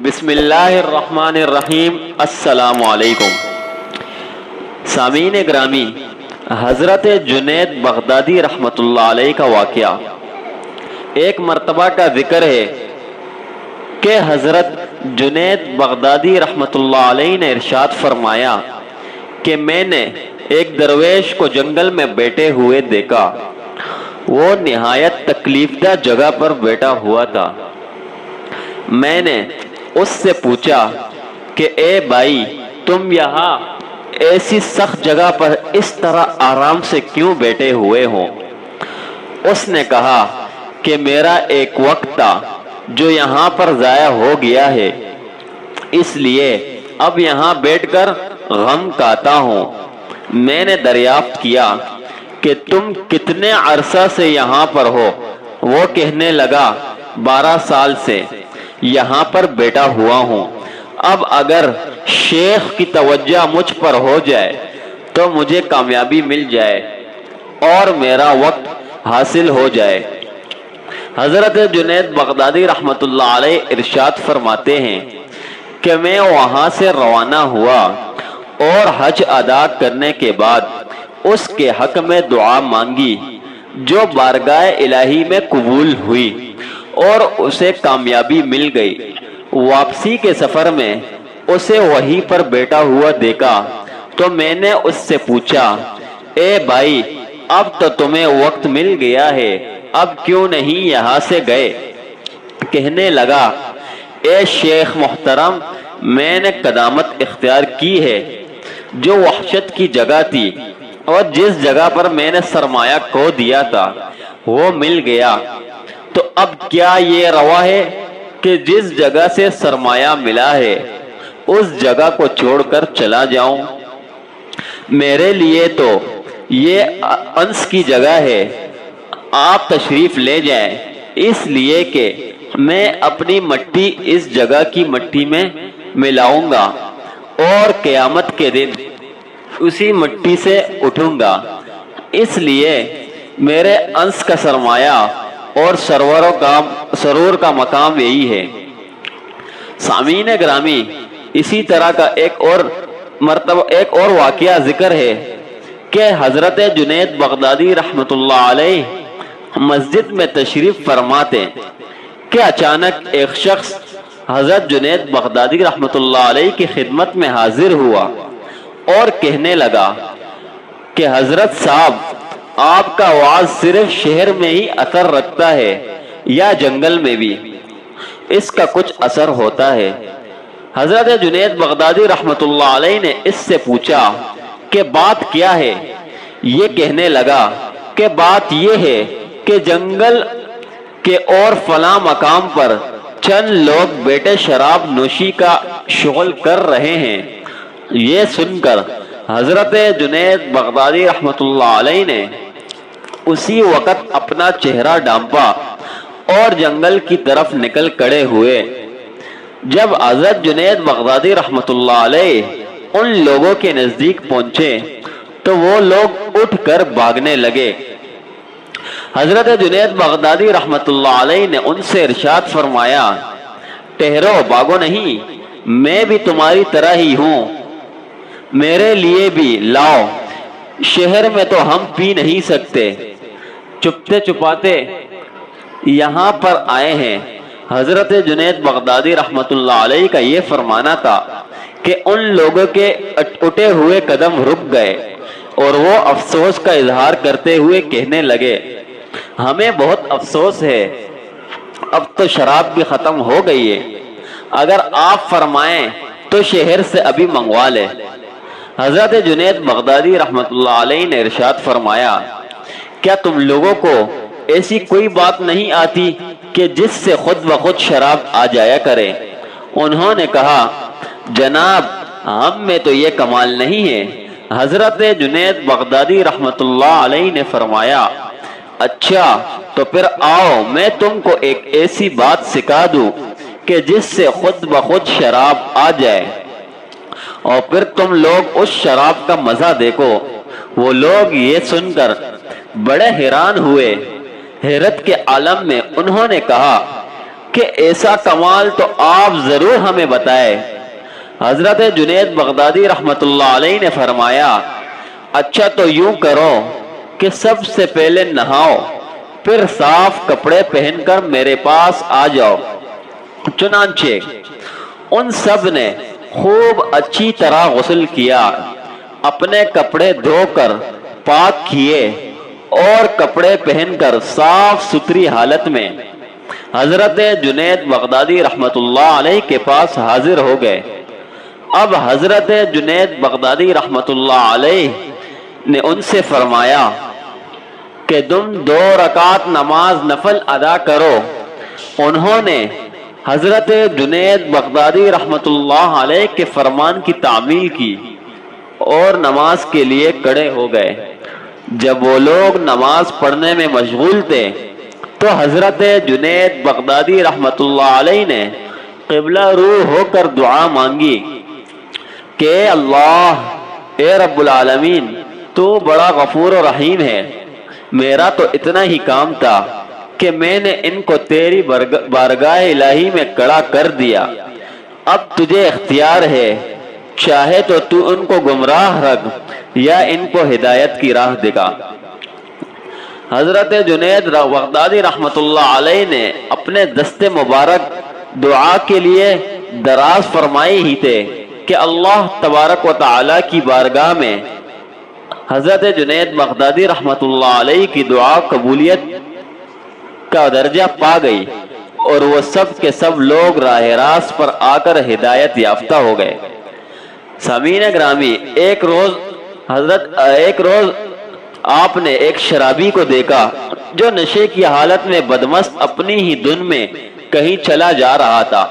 بسم اللہ الرحمن الرحیم۔ السلام علیکم سامعین گرامی، حضرت جنید بغدادی رحمۃ اللہ علیہ کا واقعہ ایک مرتبہ کا ذکر ہے کہ حضرت جنید بغدادی رحمۃ اللہ علیہ نے ارشاد فرمایا کہ میں نے ایک درویش کو جنگل میں بیٹھے ہوئے دیکھا۔ وہ نہایت تکلیف دہ جگہ پر بیٹھا ہوا تھا۔ میں نے اس سے پوچھا کہ اے بھائی، تم یہاں ایسی سخت جگہ پر اس طرح آرام سے کیوں بیٹھے ہوئے ہو؟ اس نے کہا کہ میرا ایک وقت تھا جو یہاں پر ضائع ہو گیا ہے، اس لیے اب یہاں بیٹھ کر غم کاتا ہوں۔ میں نے دریافت کیا کہ تم کتنے عرصہ سے یہاں پر ہو؟ وہ کہنے لگا 12 سال سے یہاں پر بیٹھا ہوا ہوں۔ اب اگر شیخ کی توجہ مجھ پر ہو جائے تو مجھے کامیابی مل جائے اور میرا وقت حاصل ہو جائے۔ حضرت جنید بغدادی رحمۃ اللہ علیہ ارشاد فرماتے ہیں کہ میں وہاں سے روانہ ہوا اور حج ادا کرنے کے بعد اس کے حق میں دعا مانگی جو بارگاہ الہی میں قبول ہوئی اور اسے کامیابی مل گئی۔ واپسی کے سفر میں اسے وہیں پر بیٹھا ہوا دیکھا تو میں نے اس سے پوچھا، اے بھائی، اب تو تمہیں وقت مل گیا ہے، اب کیوں نہیں یہاں سے گئے؟ کہنے لگا، اے شیخ محترم، میں نے قدامت اختیار کی ہے۔ جو وحشت کی جگہ تھی اور جس جگہ پر میں نے سرمایہ کھو دیا تھا وہ مل گیا، تو اب کیا یہ روا ہے کہ جس جگہ سے سرمایہ ملا ہے اس جگہ کو چھوڑ کر چلا جاؤں؟ میرے لیے تو یہ انس کی جگہ ہے، آپ تشریف لے جائیں، اس لیے کہ میں اپنی مٹی اس جگہ کی مٹی میں ملاؤں گا اور قیامت کے دن اسی مٹی سے اٹھوں گا، اس لیے میرے انس کا سرمایہ اور سرور کا مقام یہی ہے۔ سامعین گرامی، اسی طرح کا ایک اور واقعہ ذکر ہے کہ حضرت جنید بغدادی رحمۃ اللہ علیہ مسجد میں تشریف فرماتے کہ اچانک ایک شخص حضرت جنید بغدادی رحمۃ اللہ علیہ کی خدمت میں حاضر ہوا اور کہنے لگا کہ حضرت صاحب، آپ کا وعظ صرف شہر میں ہی اثر رکھتا ہے یا جنگل میں بھی اس کا کچھ اثر ہوتا ہے؟ حضرت جنید بغدادی رحمۃ اللہ علیہ نے اس سے پوچھا کہ بات کیا ہے؟ یہ کہنے لگا کہ بات یہ ہے کہ جنگل کے اور فلاں مقام پر چند لوگ بیٹھے شراب نوشی کا شغل کر رہے ہیں۔ یہ سن کر حضرت جنید بغدادی رحمۃ اللہ علیہ نے اسی وقت اپنا چہرہ ڈھانپا اور جنگل کی طرف نکل کھڑے ہوئے۔ جب حضرت جنید بغدادی رحمۃ اللہ علیہ ان لوگوں کے نزدیک پہنچے تو وہ لوگ اٹھ کر بھاگنے لگے۔ حضرت جنید بغدادی رحمۃ اللہ علیہ نے ان سے ارشاد فرمایا، ٹھہرو، بھاگو نہیں، میں بھی تمہاری طرح ہی ہوں، میرے لیے بھی لاؤ، شہر میں تو ہم پی نہیں سکتے، چپتے چپاتے یہاں پر آئے ہیں۔ حضرت جنید بغدادی رحمۃ اللہ علیہ کا یہ فرمانا تھا کہ ان لوگوں کے اٹھے ہوئے قدم رک گئے اور وہ افسوس کا اظہار کرتے ہوئے کہنے لگے، ہمیں بہت افسوس ہے، اب تو شراب بھی ختم ہو گئی ہے، اگر آپ فرمائیں تو شہر سے ابھی منگوا لے۔ حضرت جنید بغدادی رحمۃ اللہ علیہ نے ارشاد فرمایا، کیا تم لوگوں کو ایسی کوئی بات نہیں آتی کہ جس سے خود بخود شراب آ جایا کرے؟ انہوں نے کہا، جناب، ہم میں تو یہ کمال نہیں ہے۔ حضرت جنید بغدادی رحمۃ اللہ علیہ نے فرمایا، اچھا تو پھر آؤ میں تم کو ایک ایسی بات سکھا دوں کہ جس سے خود بخود شراب آ جائے اور پھر تم لوگ اس شراب کا مزہ دیکھو۔ وہ لوگ یہ سن کر بڑے حیران ہوئے۔ حیرت کے عالم میں انہوں نے کہا، کہ ایسا کمال تو آپ ضرور ہمیں بتائے۔ حضرت جنید بغدادی رحمت اللہ علیہ نے فرمایا، اچھا تو یوں کرو کہ سب سے پہلے نہاؤ، پھر صاف کپڑے پہن کر میرے پاس آ جاؤ۔ چنانچہ ان سب نے خوب اچھی طرح غسل کیا، اپنے کپڑے دھو کر پاک کیے اور کپڑے پہن کر صاف ستھری حالت میں حضرت جنید بغدادی رحمت اللہ علیہ کے پاس حاضر ہو گئے۔ اب حضرت جنید بغدادی رحمت اللہ علیہ نے ان سے فرمایا کہ تم 2 رکعت نماز نفل ادا کرو۔ انہوں نے حضرت جنید بغدادی رحمت اللہ علیہ کے فرمان کی تعمیل کی اور نماز کے لیے کھڑے ہو گئے۔ جب وہ لوگ نماز پڑھنے میں مشغول تھے تو حضرت جنید بغدادی رحمت اللہ علیہ نے قبلہ رو ہو کر دعا مانگی کہ اللہ، اے رب العالمین، تو بڑا غفور و رحیم ہے۔ میرا تو اتنا ہی کام تھا کہ میں نے ان کو تیری بارگاہ الہی میں کھڑا کر دیا، اب تجھے اختیار ہے، چاہے تو تو ان کو گمراہ رکھ یا ان کو ہدایت کی راہ دکھا۔ حضرت جنید بغدادی رحمت اللہ علیہ نے اپنے دست مبارک دعا کے لیے دراز فرمائے ہی تھے کہ اللہ تبارک و تعالی کی بارگاہ میں حضرت جنید بغدادی رحمت اللہ علیہ کی دعا قبولیت کا درجہ پا گئی اور وہ سب کے سب لوگ راہ راست پر آ کر ہدایت یافتہ ہو گئے۔ سامعین گرامی، ایک روز آپ نے ایک شرابی کو دیکھا جو نشے کی حالت میں بدمست اپنی ہی دھن میں کہیں چلا جا رہا تھا،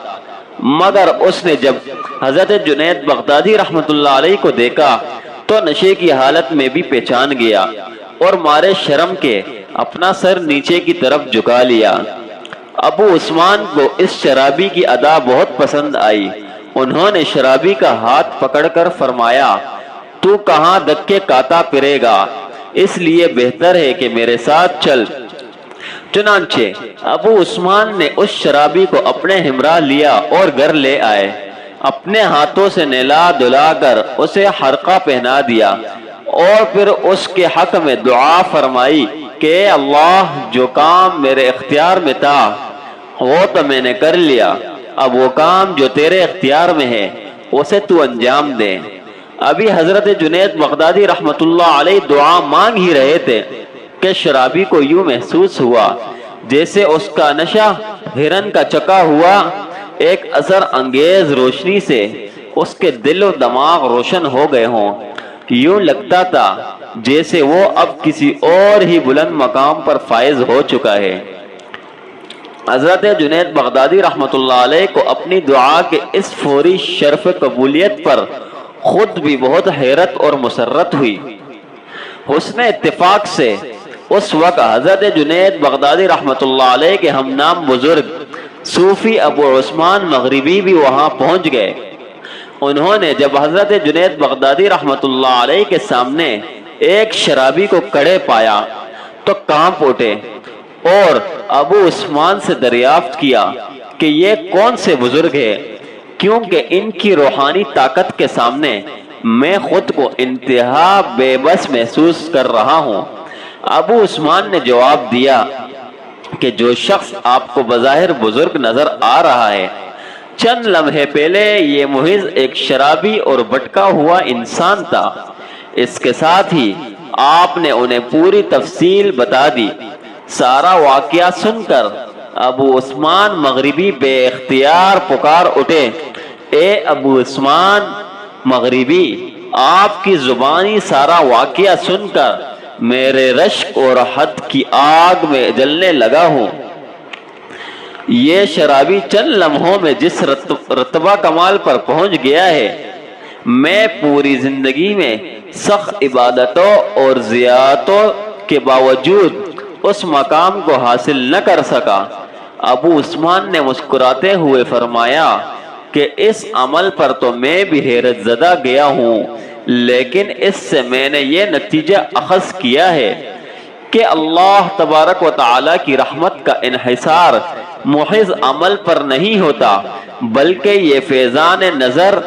مگر اس نے جب حضرت جنید بغدادی رحمت اللہ علیہ کو دیکھا تو نشے کی حالت میں بھی پہچان گیا اور مارے شرم کے اپنا سر نیچے کی طرف جھکا لیا۔ ابو عثمان کو اس شرابی کی ادا بہت پسند آئی۔ انہوں نے شرابی کا ہاتھ پکڑ کر فرمایا، تو کہاں دھکے کھاتا پھرے گا، اس لیے بہتر ہے کہ میرے ساتھ چل۔ چنانچہ ابو عثمان نے اس شرابی کو اپنے ہمراہ لیا اور گھر لے آئے، اپنے ہاتھوں سے نہلا دھلا کر اسے حرقہ پہنا دیا اور پھر اس کے حق میں دعا فرمائی کہ اے اللہ، جو کام میرے اختیار میں تھا وہ تو میں نے کر لیا، اب وہ کام جو تیرے اختیار میں ہے اسے تو انجام دے۔ ابھی حضرت جنید بغدادی رحمت اللہ علیہ دعا مانگ ہی رہے تھے کہ شرابی کو یوں محسوس ہوا جیسے اس کا نشہ ہرن کا چکا ہوا ایک اثر انگیز روشنی سے اس کے دل و دماغ روشن ہو گئے ہوں۔ یوں لگتا تھا جیسے وہ اب کسی اور ہی بلند مقام پر فائز ہو چکا ہے۔ حضرت جنید بغدادی رحمت اللہ علیہ کو اپنی دعا کے اس فوری شرف قبولیت پر خود بھی بہت حیرت اور مسرت ہوئی۔ حسن اتفاق سے اس وقت حضرت جنید بغدادی رحمت اللہ علیہ کے ہم نام بزرگ صوفی ابو عثمان مغربی بھی وہاں پہنچ گئے۔ انہوں نے جب حضرت جنید بغدادی رحمت اللہ علیہ کے سامنے ایک شرابی کو کڑے پایا تو کانپ اٹھے اور ابو عثمان سے دریافت کیا کہ یہ کون سے بزرگ ہے، کیونکہ ان کی روحانی طاقت کے سامنے میں خود کو انتہا بے بس محسوس کر رہا ہوں۔ ابو عثمان نے جواب دیا کہ جو شخص آپ کو بظاہر بزرگ نظر آ رہا ہے، چند لمحے پہلے یہ محض ایک شرابی اور بھٹکا ہوا انسان تھا۔ اس کے ساتھ ہی آپ نے انہیں پوری تفصیل بتا دی۔ سارا واقعہ سن کر ابو عثمان مغربی بے اختیار پکار اٹھے، اے ابو عثمان مغربی، آپ کی زبانی سارا واقعہ سن کر میرے رشک اور حد کی آگ میں جلنے لگا ہوں۔ یہ شرابی چند لمحوں میں جس رتبہ کمال پر پہنچ گیا ہے، میں پوری زندگی میں سخت عبادتوں اور زیارتوں کے باوجود اس مقام کو حاصل نہ کر سکا۔ ابو عثمان نے مسکراتے ہوئے فرمایا کہ اس عمل پر تو میں بھی حیرت زدہ گیا ہوں، لیکن اس سے میں نے یہ نتیجہ اخذ کیا ہے کہ اللہ تبارک و تعالی کی رحمت کا انحصار محض عمل پر نہیں ہوتا، بلکہ یہ فیضان نظر